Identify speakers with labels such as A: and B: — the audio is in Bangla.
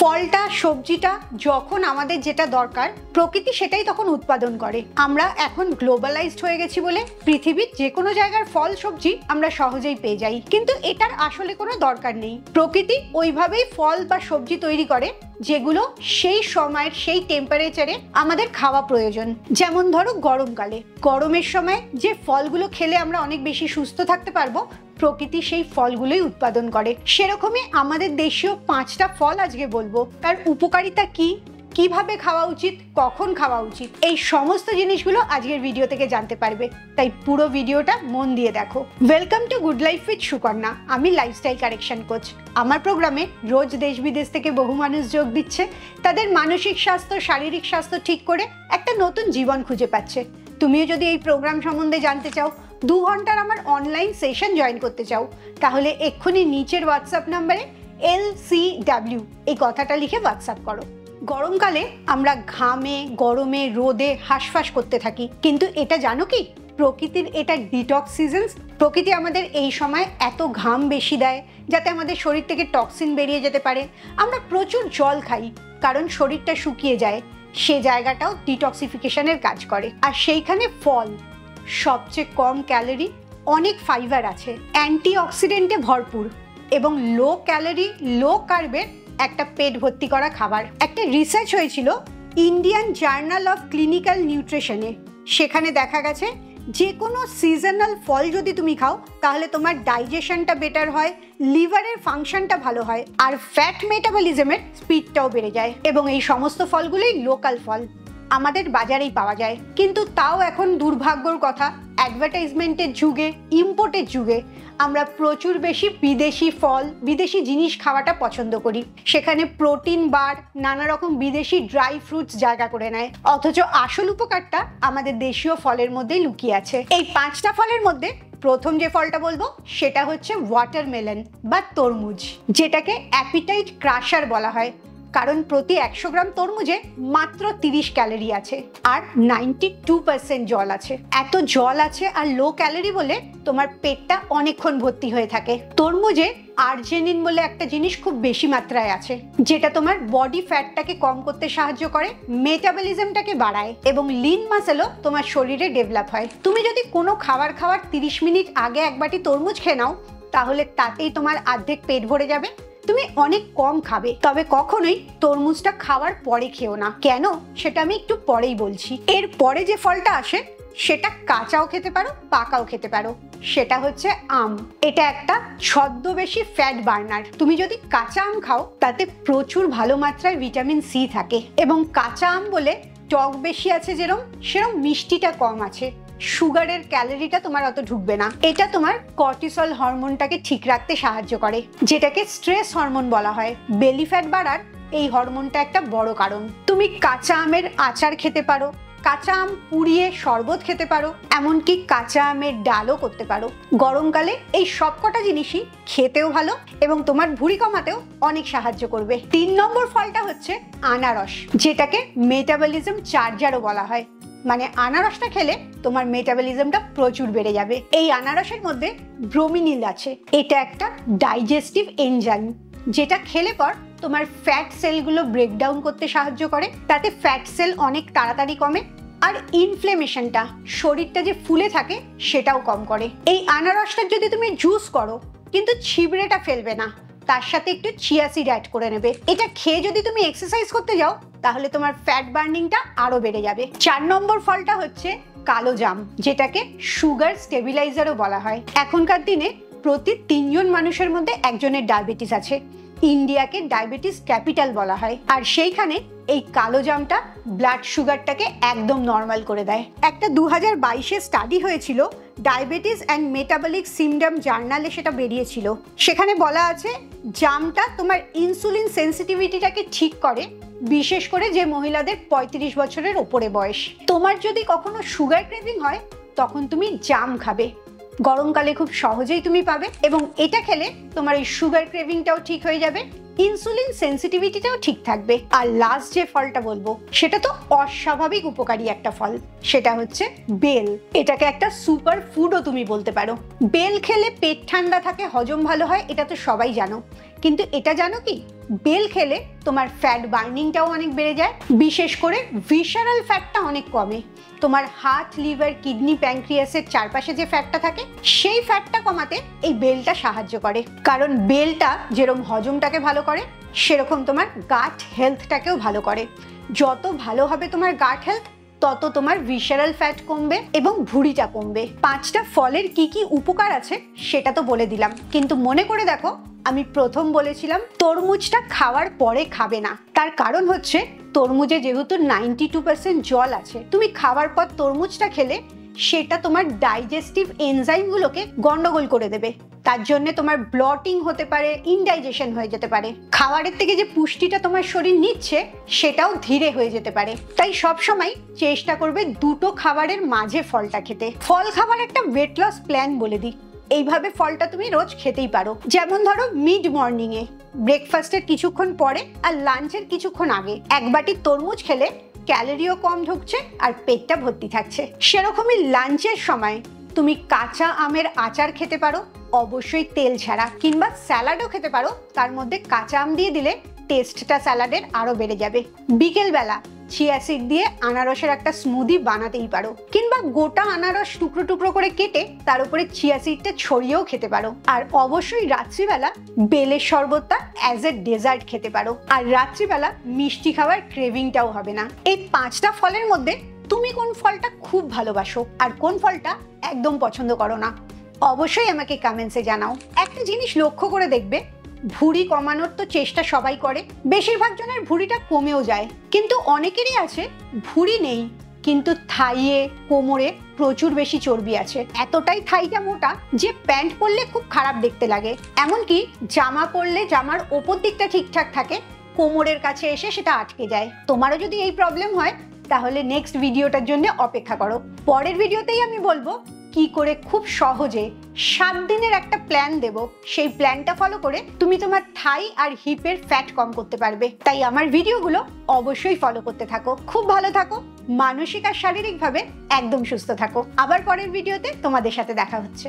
A: ফলটা সবজিটা যখন আমাদের যেটা দরকার প্রকৃতি সেটাই তখন উৎপাদন করে। আমরা এখন গ্লোবালাইজড হয়ে গেছি বলে পৃথিবীর যে কোনো জায়গার ফল সবজি আমরা সহজেই পেয়ে যাই, কিন্তু এটার আসলে কোনো দরকার নেই। প্রকৃতি ওইভাবেই ফল বা সবজি তৈরি করে যেগুলো সেই সময়ের সেই টেম্পারেচারে আমাদের খাওয়া প্রয়োজন। যেমন ধরো গরমকালে, গরমের সময় যে ফলগুলো খেলে আমরা অনেক বেশি সুস্থ থাকতে পারবো প্রকৃতি সেই ফলগুলোই উৎপাদন করে। সেরকমই আমাদের দেশীয় 5টা ফল আজকে বলবো, তার উপকারিতা কি, কিভাবে খাওয়া উচিত, কখন খাওয়া উচিত, এই সমস্ত জিনিসগুলো আজকের ভিডিও থেকে জানতে পারবে। তাই পুরো ভিডিওটা মন দিয়ে দেখো। Welcome to good life with Sukanya. আমি লাইফস্টাইল কারেকশন কোচ। আমার প্রোগ্রামে রোজ দেশ বিদেশ থেকে বহু মানুষ যোগ দিচ্ছে, তাদের মানসিক স্বাস্থ্য শারীরিক স্বাস্থ্য ঠিক করে একটা নতুন জীবন খুঁজে পাচ্ছে। তুমিও যদি এই প্রোগ্রাম সম্বন্ধে জানতে চাও, 2 ঘন্টার আমার অনলাইন সেশন জয়েন করতে চাও, তাহলে এক্ষুনি নিচের হোয়াটসঅ্যাপ নাম্বারে LCW এই কথাটা লিখে হোয়াটসঅ্যাপ করো। গরমকালে আমরা ঘামে গরমে রোদে হাঁসফাঁস করতে থাকি, কিন্তু এটা জানো কি প্রকৃতির এটা ডিটক্স সিজনস। প্রকৃতি আমাদের এই সময় এত ঘাম বেশি দেয় যাতে আমাদের শরীর থেকে টক্সিন বেরিয়ে যেতে পারে। আমরা প্রচুর জল খাই কারণ শরীরটা শুকিয়ে যায়, সে জায়গাটাও ডিটক্সিফিকেশনের কাজ করে। আর সেইখানে ফল সবচেয়ে কম ক্যালোরি, অনেক ফাইবার আছে, অ্যান্টিঅক্সিডেন্টে ভরপুর এবং লো ক্যালোরি লো কার্বের একটা পেট ভর্তি করা খাবার। একটা রিসার্চ হয়েছিল ইন্ডিয়ান জার্নাল অফ ক্লিনিক্যাল নিউট্রিশনে। সেখানে দেখা গেছে যে কোনো সিজনাল ফল যদি তুমি খাও তাহলে তোমার ডাইজেশনটা বেটার হয়, লিভারের ফাংশনটা ভালো হয়, আর ফ্যাট মেটাবলিজমের স্পিডটাও বেড়ে যায়। এবং এই সমস্ত ফলগুলোই লোকাল ফল, আমাদের বাজারেই পাওয়া যায়। কিন্তু তাও এখন দুর্ভাগ্যর কথা, অ্যাডভার্টাইজমেন্টের যুগে, ইম্পোর্টের যুগে আমরা প্রচুর বেশি বিদেশি ফল বিদেশি জিনিস খাওয়াটা পছন্দ করি। সেখানে প্রোটিন বার নানা রকম বিদেশি ড্রাই ফ্রুটস জায়গা করে নেয়, অথচ আসল উপকারটা আমাদের দেশীয় ফলের মধ্যেই লুকিয়ে আছে। এই 5টা ফলের মধ্যে প্রথম যে ফলটা বলবো সেটা হচ্ছে ওয়াটারমেলন বা তরমুজ, যেটাকে অ্যাপিটাইট ক্রাশার বলা হয়, কারণ প্রতি 100 গ্রাম তরমুজে মাত্র 30 ক্যালোরি আছে আর 92% জল আছে। এত জল আছে আর লো ক্যালোরি বলে তোমার পেটটা অনেকক্ষণ ভর্তি হয়ে থাকে। তরমুজে আর্জেনিন বলে একটা জিনিস খুব বেশি মাত্রায় আছে, যেটা তোমার বডি ফ্যাটটাকে কম করতে সাহায্য করে, মেটাবলিজমটাকে বাড়ায় এবং লিন মাসেলও তোমার শরীরে ডেভেলপ হয়। তুমি যদি কোনো খাবার খাওয়ার 30 মিনিট আগে এক বাটি তরমুজ খেয়ে নাও তাহলে তাতেই তোমার অর্ধেক পেট ভরে যাবে। তুমি অনেক কম খাবে, তবে কখনোই তরমুজটা খাওয়ার পরে খেও না। কেন সেটা আমি একটু পরেই বলছি। এর পরে যে ফলটা আসে সেটা কাঁচাও খেতে পারো পাকাও খেতে পারো, সেটা হচ্ছে আম। এটা একটা ছদ্মবেশী ফ্যাট বার্নার। তুমি যদি কাঁচা আম খাও তাতে প্রচুর ভালো মাত্রায় ভিটামিন সি থাকে এবং কাঁচা আম বলে টক বেশি আছে সেরকম মিষ্টিটা কম আছে, সুগারের ক্যালোরিটা তোমার অত ঢুকবে না। এটা তোমার কর্টিসল হরমোনটাকে ঠিক রাখতে সাহায্য করে, যেটাকে স্ট্রেস হরমোন বলা হয়। বেলি ফ্যাট বাড়ার এই হরমোনটা একটা বড় কারণ। তুমি কাঁচা আমের আচার খেতে পারো, কাঁচা আম পুড়িয়ে শরবত খেতে পারো, এমনকি কাঁচা আমের ডালও করতে পারো। গরমকালে এই সবকটা জিনিসই খেতেও ভালো এবং তোমার ভুঁড়ি কমাতেও অনেক সাহায্য করবে। 3 নম্বর ফলটা হচ্ছে আনারস, যেটাকে মেটাবলিজম চার্জারও বলা হয়। মানে আনারসটা খেলে তোমার মেটাবলিজমটা প্রচুর বেড়ে যাবে। এই আনারসের মধ্যে ব্রোমিনিল আছে, এটা একটা ডাইজেস্টিভ এনজাইম, যেটা খেলে পর তোমার ফ্যাট সেলগুলো ব্রেকডাউন করতে সাহায্য করে, তাতে ফ্যাট সেল অনেক তাড়াতাড়ি কমে আর ইনফ্লেমেশনটা, শরীরটা যে ফুলে থাকে সেটাও কম করে। এই আনারসটা যদি তুমি জুস করো কিন্তু ছিবড়েটা ফেলবে না, তার সাথে একটু চিয়া সিড অ্যাড করে নেবে। এটা খেয়ে যদি তুমি এক্সারসাইজ করতে যাও তাহলে তোমার ফ্যাট বার্নিংটা আরো বেড়ে যাবে। 4 নম্বর ফলটা হচ্ছে কালো জাম, যেটাকে সুগার স্টেবিলাইজারও বলা হয়। এখনকার দিনে প্রতি 3 জন মানুষের মধ্যে একজনের ডায়াবেটিস আছে। ইন্ডিয়াকে ডায়াবেটিস ক্যাপিটাল বলা হয়, আর সেইখানে এই কালো জামটা ব্লাড সুগারটাকে একদম নর্মাল করে দেয়। একটা 2022-এ স্টাডি হয়েছিল, ডায়াবেটিস অ্যান্ড মেটাবলিক সিমডম জার্নালে সেটা বেরিয়েছিল। সেখানে বলা আছে জামটা তোমার ইনসুলিন সেন্সিটিভিটিটাকে ঠিক করে, বিশেষ করে যে মহিলাদের 35 বছরের ওপরে বয়স। তোমার যদি কখনো সুগার ক্রেভিং হয় তখন তুমি জাম খাবে, গরমকালে খুব সহজেই তুমি পাবে এবং এটা খেলে তোমার এই সুগার ক্রেভিংটাও ঠিক হয়ে যাবে, ইনসুলিন সেন্সিটিভিটিটাও ঠিক থাকবে। আর লাস্ট যে ফলটা বলবো সেটা তো অস্বাভাবিক উপকারী একটা ফল, সেটা হচ্ছে বেল। এটাকে একটা সুপার ফুডও তুমি বলতে পারো। বেল খেলে পেট ঠান্ডা থাকে, হজম ভালো হয়, এটা তো সবাই জানো। কিন্তু এটা জানো কি, বেল খেলে তোমার ফ্যাট বার্নিংটাও অনেক বেড়ে যায়, বিশেষ করে ভিসারাল ফ্যাটটা অনেক কমে। তোমার হার্ট, লিভার, কিডনি, প্যানক্রিয়াসের চারপাশে যে ফ্যাটটা থাকে সেই ফ্যাটটা কমাতে এই বেলটা সাহায্য করে। কারণ বেলটা যেরকম হজমটাকে ভালো করে, সেরকম তোমার গাট হেলথটাকেও ভালো করে। যত ভালো হবে তোমার গাট হেলথ, তত তোমার ভিসারাল ফ্যাট কমবে এবং ভুঁড়িটা কমবে। 5টা ফলের কি কি উপকার আছে সেটা তো বলে দিলাম, কিন্তু মনে করে দেখো আমি প্রথম বলেছিলাম তরমুজটা খাওয়ার পরে খাবে না। তার কারণ হচ্ছে তরমুজে যেহেতু 92% জল আছে, তুমি খাওয়ার পর তরমুজটা খেলে সেটা তোমার ডাইজেস্টিভ এনজাইমগুলোকে গন্ডগোল করে দেবে। তার জন্য তোমার ব্লটিং হতে পারে, ইনডাইজেশন হয়ে যেতে পারে। খাবারের থেকে যে পুষ্টিটা তোমার শরীর নিচ্ছে সেটাও ধীরে হয়ে যেতে পারে। তাই সবসময় চেষ্টা করবে দুটো খাবারের মাঝে ফলটা খেতে। ফল খাবার একটা ওয়েট লস প্ল্যান বলে দিই। এইভাবে ফলটা তুমি রোজ খেতেই পারো। যেমন ধরো মিড মর্নিং এ, ব্রেকফাস্টের কিছুক্ষণ পরে আর লাঞ্চের কিছুক্ষণ আগে 1 বাটি তরমুজ খেলে ক্যালোরিও কম ঢুকছে আর পেটটা ভর্তি থাকছে। সেরকমই লাঞ্চের সময় তুমি কাঁচা আমের আচার খেতে পারো, অবশ্যই তেল ছাড়া, কিংবা স্যালাডও খেতে পারো, তার মধ্যে কাঁচা আম দিয়ে দিলে টেস্টটা স্যালাডের আরো বেড়ে যাবে। বিকেলবেলা চিয়া সিড দিয়ে আনারসের একটা স্মুদি বানাতেই পারো, কিংবা গোটা আনারস টুকরো টুকরো করে কেটে তার উপরে চিয়া সিডটা ছড়িয়েও খেতে পারো। আর অবশ্যই রাত্রিবেলা বেলের শরবতটা অ্যাজ এ ডেজার্ট খেতে পারো। আর রাত্রিবেলা মিষ্টি খাওয়ার ক্রেভিংটাও হবে না। এই 5টা ফলের মধ্যে তুমি কোন ফলটা খুব ভালোবাসো আর কোন ফলটা একদম পছন্দ করো না, অবশ্যই আমাকে কমেন্টসে জানাও। একটা জিনিস লক্ষ্য করে দেখবে, ভুঁড়ি কমানোর তো চেষ্টা সবাই করে, বেশিরভাগ জনের ভুঁড়িটা কমেও যায়, কিন্তু অনেকেরই আছে ভুঁড়ি নেই কিন্তু থাইয়ে, কোমরে প্রচুর বেশি চর্বি আছে। এতটাই থাইটা মোটা যে প্যান্ট পরলে খুব খারাপ দেখতে লাগে। এমনকি জামা পরলে জামার ওপর দিকটা ঠিকঠাক থাকে, কোমরের কাছে এসে সেটা আটকে যায়। তোমারও যদি এই প্রবলেম হয় তাহলে নেক্সট ভিডিওটার জন্য অপেক্ষা করো। পরের ভিডিওতেই আমি বলবো কি করে খুব সহজে 7 দিনের একটা প্ল্যান দেব। সেই প্ল্যানটা ফলো করে তুমি তোমার থাই আর হিপের ফ্যাট কম করতে পারবে। তাই আমার ভিডিওগুলো অবশ্যই ফলো করতে থাকো। খুব ভালো থাকো, মানসিক আর শারীরিকভাবে একদম সুস্থ থাকো। আবার পরের ভিডিওতে তোমাদের সাথে দেখা হচ্ছে।